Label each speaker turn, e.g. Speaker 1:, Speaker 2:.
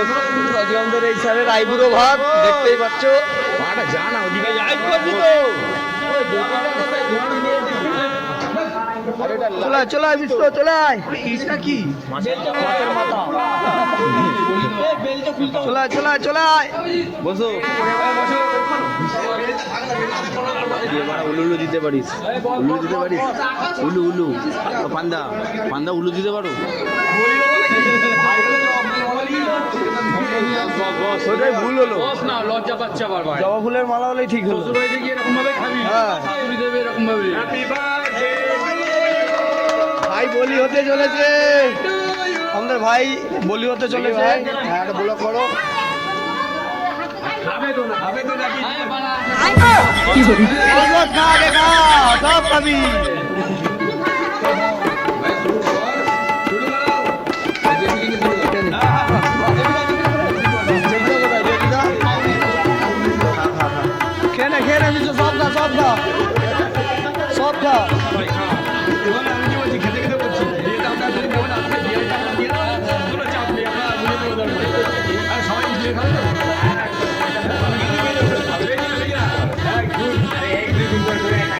Speaker 1: আজকে আমাদের এই স্যারের আইবুড়ো ভাত দেখতেই পাচ্ছ।
Speaker 2: জানা ওদিকে
Speaker 1: চলে চলে বিস্ত চলে
Speaker 2: কি
Speaker 1: চলে চলে চলে
Speaker 2: বসো উলু উলু দিতে পারিস, উলু দিতে পারিস, উলু উলু পান্দা পান্দা উলু দিতে পারো।
Speaker 1: ওটাই ভুল হলো,
Speaker 3: না লজ্জা পাচ্ছে আবার ভাই।
Speaker 1: জবা ফুলের মালা হলেই ঠিক হলো।
Speaker 3: শ্বশুরবাড়িতে গিয়ে এরকম ভাবে খাবি,
Speaker 1: হ্যাঁ।
Speaker 3: শাশুড়ি দেবে এরকম ভাবে।
Speaker 1: ভাই বলি হতে চলেছে, আমাদের ভাই বলি হতে চলেছে। হ্যাঁ একটা ব্লক করো। খা আগে খা, সব খাবি। খেয়ে খেয়ে মিশো, সব খা সব খা সব খা।
Speaker 3: সবাই